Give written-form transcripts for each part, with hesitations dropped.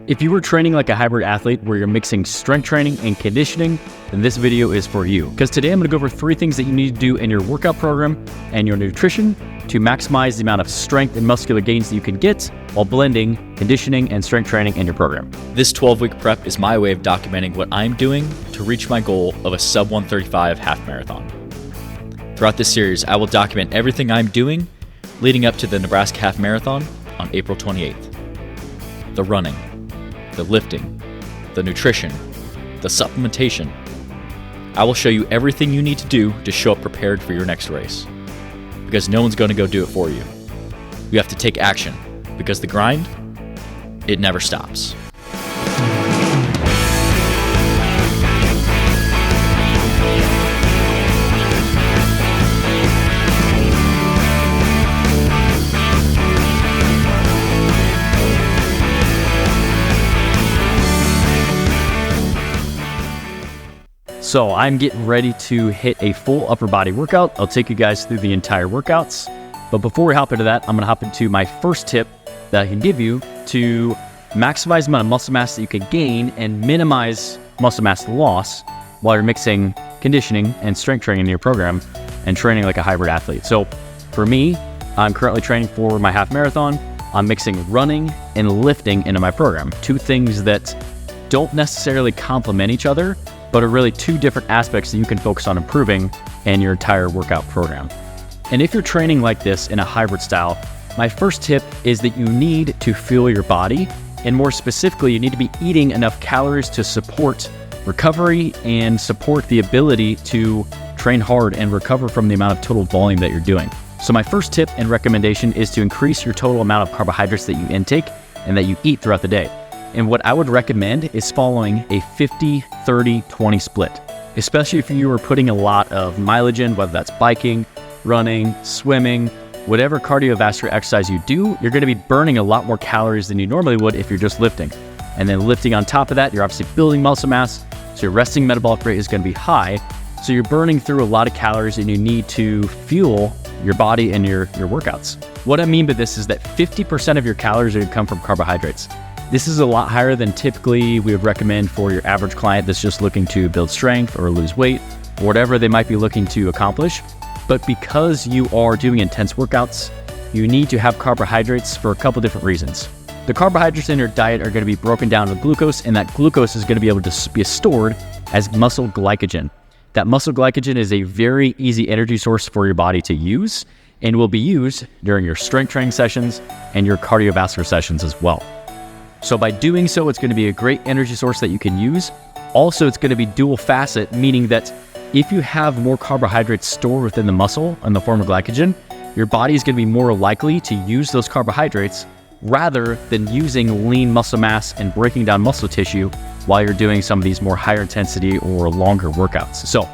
If you were training like a hybrid athlete where you're mixing strength training and conditioning, then this video is for you. Because today I'm going to go over 3 things that you need to do in your workout program and your nutrition to maximize the amount of strength and muscular gains that you can get while blending conditioning and strength training in your program. This 12-week prep is my way of documenting what I'm doing to reach my goal of a sub 135 half marathon. Throughout this series, I will document everything I'm doing leading up to the Nebraska Half Marathon on April 28th. The running, the lifting, the nutrition, the supplementation. I will show you everything you need to do to show up prepared for your next race. Because no one's going to go do it for you. You have to take action, because the grind, it never stops. So I'm getting ready to hit a full upper body workout. I'll take you guys through the entire workouts. But before we hop into that, I'm gonna hop into my first tip that I can give you to maximize the amount of muscle mass that you can gain and minimize muscle mass loss while you're mixing conditioning and strength training in your program and training like a hybrid athlete. So for me, I'm currently training for my half marathon. I'm mixing running and lifting into my program. 2 things that don't necessarily complement each other, but are really 2 different aspects that you can focus on improving in your entire workout program. And if you're training like this in a hybrid style, my first tip is that you need to fuel your body, and more specifically, you need to be eating enough calories to support recovery and support the ability to train hard and recover from the amount of total volume that you're doing. So my first tip and recommendation is to increase your total amount of carbohydrates that you intake and that you eat throughout the day. And what I would recommend is following a 50-30-20 split, especially if you are putting a lot of mileage in, whether that's biking, running, swimming, whatever cardiovascular exercise you do, you're gonna be burning a lot more calories than you normally would if you're just lifting. And then lifting on top of that, you're obviously building muscle mass, so your resting metabolic rate is gonna be high. So you're burning through a lot of calories and you need to fuel your body and your workouts. What I mean by this is that 50% of your calories are gonna come from carbohydrates. This is a lot higher than typically we would recommend for your average client that's just looking to build strength or lose weight, or whatever they might be looking to accomplish. But because you are doing intense workouts, you need to have carbohydrates for a couple different reasons. The carbohydrates in your diet are going to be broken down to glucose, and that glucose is going to be able to be stored as muscle glycogen. That muscle glycogen is a very easy energy source for your body to use, and will be used during your strength training sessions and your cardiovascular sessions as well. So by doing so, it's going to be a great energy source that you can use. Also, it's going to be dual facet, meaning that if you have more carbohydrates stored within the muscle in the form of glycogen, your body is going to be more likely to use those carbohydrates rather than using lean muscle mass and breaking down muscle tissue while you're doing some of these more higher intensity or longer workouts. So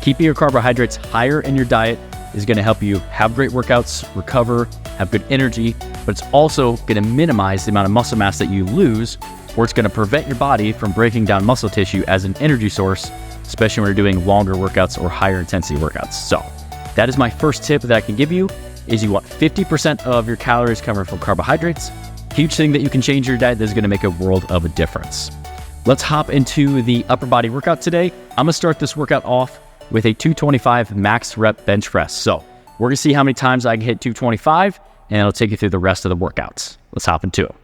keeping your carbohydrates higher in your diet is going to help you have great workouts, recover, have good energy, but it's also going to minimize the amount of muscle mass that you lose, or it's going to prevent your body from breaking down muscle tissue as an energy source, especially when you're doing longer workouts or higher intensity workouts. So that is my first tip that I can give you, is you want 50% of your calories coming from carbohydrates. Huge thing that you can change your diet that is going to make a world of a difference. Let's hop into the upper body workout today. I'm going to start this workout off with a 225 max rep bench press. So we're going to see how many times I can hit 225, and I'll take you through the rest of the workouts. Let's hop into it.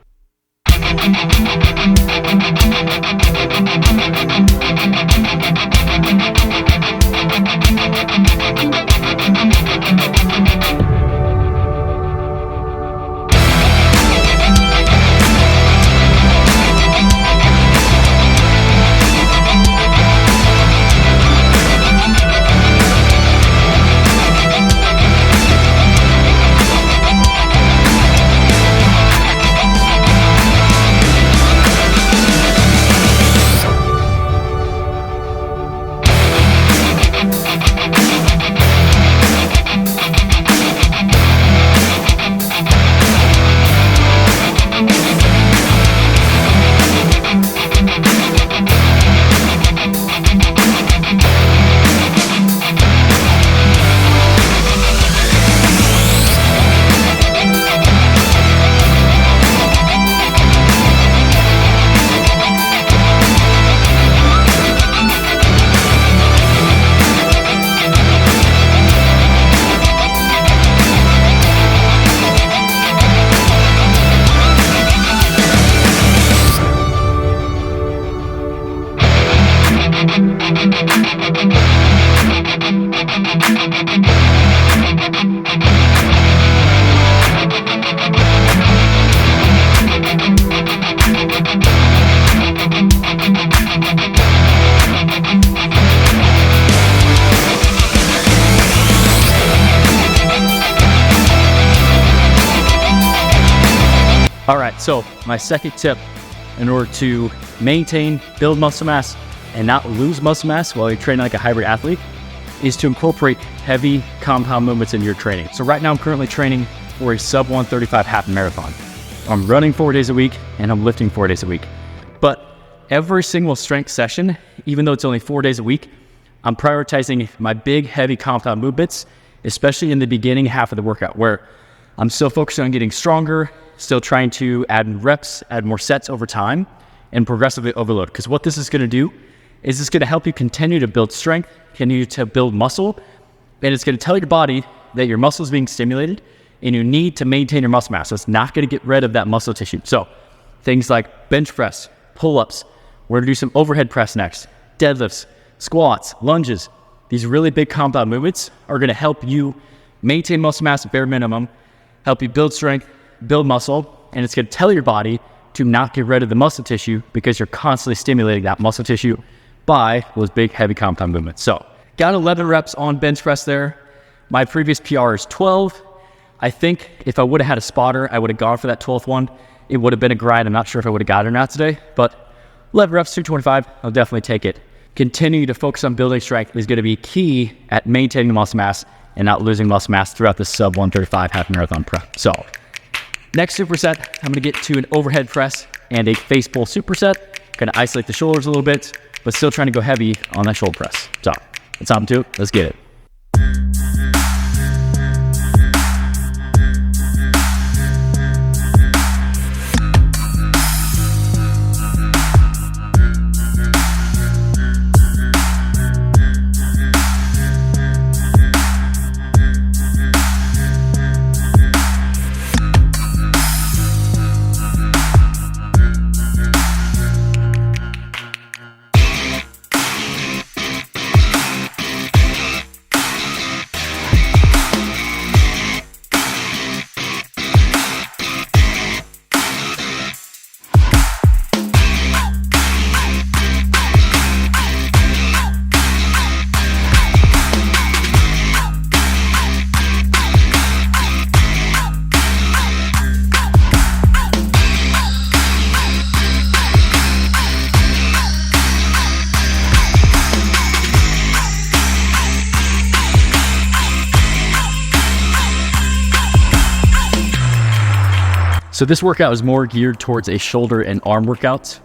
All right, so my second tip in order to maintain, build muscle mass, and not lose muscle mass while you're training like a hybrid athlete is to incorporate heavy compound movements in your training. So right now I'm currently training for a sub 135 half marathon. I'm running 4 days a week and I'm lifting 4 days a week. But every single strength session, even though it's only 4 days a week, I'm prioritizing my big, heavy compound movements, especially in the beginning half of the workout, where I'm still focused on getting stronger, still trying to add reps, add more sets over time, and progressively overload. Because what this is going to do is it's going to help you continue to build strength, continue to build muscle, and it's going to tell your body that your muscle is being stimulated and you need to maintain your muscle mass. So it's not going to get rid of that muscle tissue. So things like bench press, pull-ups, we're going to do some overhead press next, deadlifts, squats, lunges. These really big compound movements are going to help you maintain muscle mass at bare minimum, help you build strength, build muscle, and it's going to tell your body to not get rid of the muscle tissue because you're constantly stimulating that muscle tissue by those big, heavy compound movements. So got 11 reps on bench press there. My previous PR is 12. I think if I would have had a spotter, I would have gone for that 12th one. It would have been a grind. I'm not sure if I would have got it or not today, but 11 reps, 225, I'll definitely take it. Continue to focus on building strength is going to be key at maintaining the muscle mass and not losing muscle mass throughout the sub 135 half marathon prep. So next superset, I'm going to get to an overhead press and a face pull superset. Going to isolate the shoulders a little bit, but still trying to go heavy on that shoulder press. So that's how I'm doing. Let's get it. So this workout is more geared towards a shoulder and arm workout.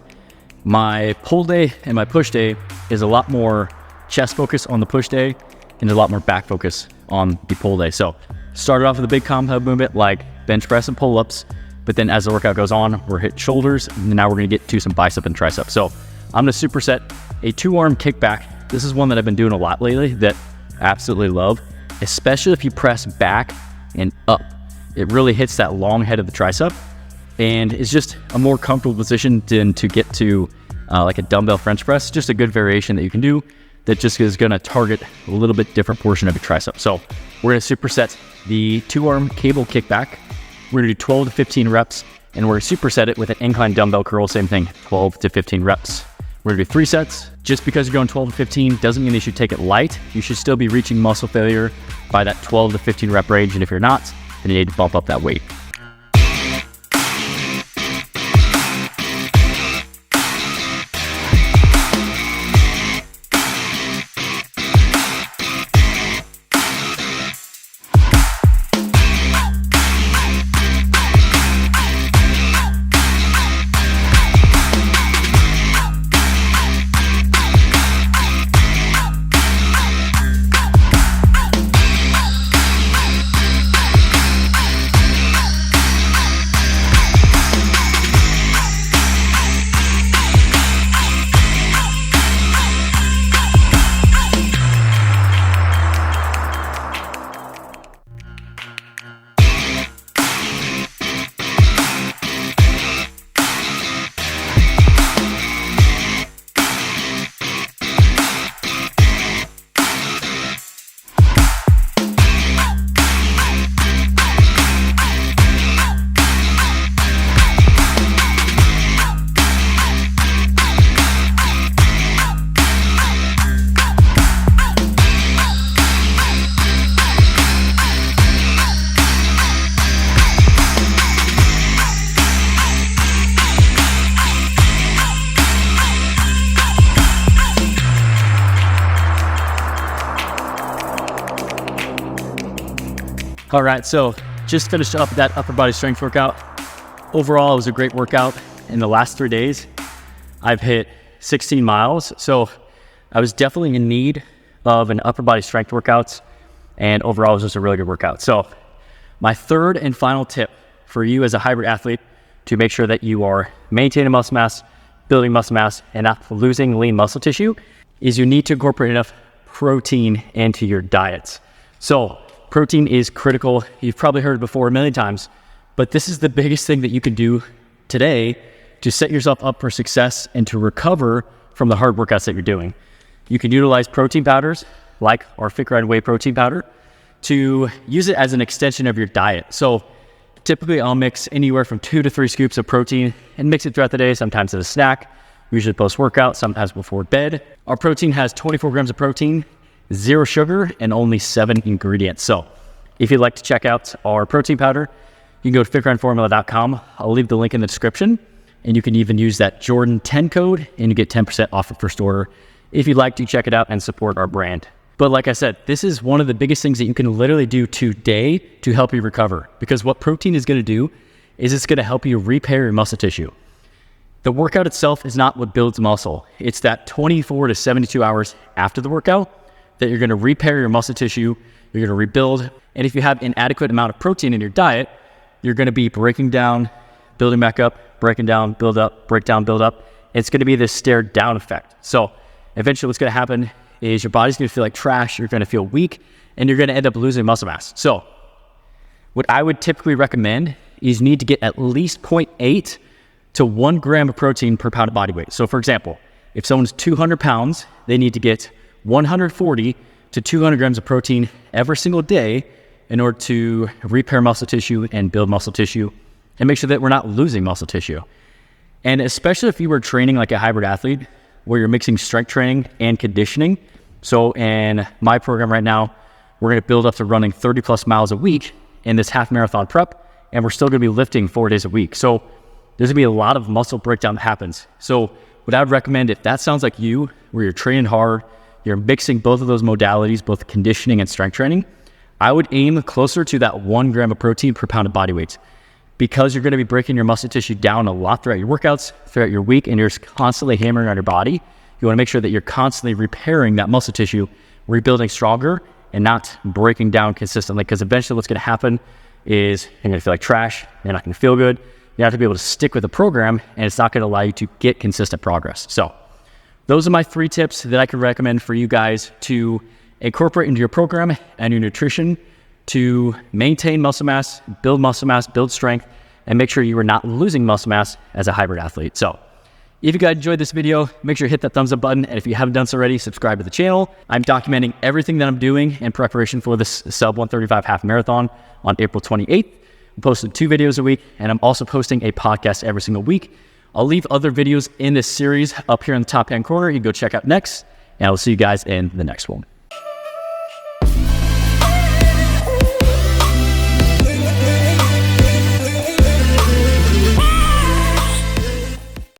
My pull day and my push day is a lot more chest focus on the push day and a lot more back focus on the pull day. So started off with a big compound movement like bench press and pull-ups, but then as the workout goes on, we're hitting shoulders, and now we're gonna get to some bicep and tricep. So I'm gonna superset a 2-arm kickback. This is one that I've been doing a lot lately that I absolutely love, especially if you press back and up. It really hits that long head of the tricep and it's just a more comfortable position than to get to like a dumbbell French press. Just a good variation that you can do that just is gonna target a little bit different portion of your tricep. So we're gonna superset the 2-arm cable kickback. We're gonna do 12 to 15 reps and we're gonna superset it with an incline dumbbell curl, same thing, 12 to 15 reps. We're gonna do 3 sets. Just because you're going 12 to 15 doesn't mean you should take it light. You should still be reaching muscle failure by that 12 to 15 rep range, and if you're not, then you need to bump up that weight. All right, so just finished up that upper body strength workout. Overall, it was a great workout. In the last 3 days, I've hit 16 miles. So I was definitely in need of an upper body strength workout. And overall, it was just a really good workout. So my third and final tip for you as a hybrid athlete to make sure that you are maintaining muscle mass, building muscle mass, and not losing lean muscle tissue is you need to incorporate enough protein into your diets. So protein is critical. You've probably heard it before a million times, but this is the biggest thing that you can do today to set yourself up for success and to recover from the hard workouts that you're doing. You can utilize protein powders like our FitGrind whey protein powder to use it as an extension of your diet. So typically I'll mix anywhere from 2 to 3 scoops of protein and mix it throughout the day, sometimes as a snack, usually post-workout, sometimes before bed. Our protein has 24 grams of protein, 0 sugar, and only 7 ingredients. So if you'd like to check out our protein powder, you can go to fitgrindformula.com. I'll leave the link in the description, and you can even use that Jordan 10 code and you get 10% off your first order if you'd like to check it out and support our brand. But like I said, this is one of the biggest things that you can literally do today to help you recover, because what protein is going to do is it's going to help you repair your muscle tissue. The workout itself is not what builds muscle. It's that 24 to 72 hours after the workout that you're going to repair your muscle tissue, you're going to rebuild. And if you have an inadequate amount of protein in your diet, you're going to be breaking down, building back up, breaking down, build up, break down, build up. It's going to be this stare down effect. So eventually what's going to happen is your body's going to feel like trash, you're going to feel weak, and you're going to end up losing muscle mass. So what I would typically recommend is you need to get at least 0.8 to 1 gram of protein per pound of body weight. So for example, if someone's 200 pounds, they need to get 140 to 200 grams of protein every single day in order to repair muscle tissue and build muscle tissue and make sure that we're not losing muscle tissue. And especially if you were training like a hybrid athlete where you're mixing strength training and conditioning. So in my program right now, we're going to build up to running 30 plus miles a week in this half marathon prep, and we're still going to be lifting 4 days a week. So there's going to be a lot of muscle breakdown that happens. So what I would recommend, if that sounds like you, where you're training hard, you're mixing both of those modalities, both conditioning and strength training, I would aim closer to that 1 gram of protein per pound of body weight, because you're going to be breaking your muscle tissue down a lot throughout your workouts, throughout your week, and you're constantly hammering on your body. You want to make sure that you're constantly repairing that muscle tissue, rebuilding stronger, and not breaking down consistently, because eventually what's going to happen is you're going to feel like trash, you're not going to feel good, you have to be able to stick with the program, and it's not going to allow you to get consistent progress. So those are my 3 tips that I can recommend for you guys to incorporate into your program and your nutrition to maintain muscle mass, build strength, and make sure you are not losing muscle mass as a hybrid athlete. So if you guys enjoyed this video, make sure you hit that thumbs up button. And if you haven't done so already, subscribe to the channel. I'm documenting everything that I'm doing in preparation for this sub 135 half marathon on April 28th. I'm posting 2 videos a week, and I'm also posting a podcast every single week. I'll leave other videos in this series up here in the top hand corner. You can go check out next, and I'll see you guys in the next one.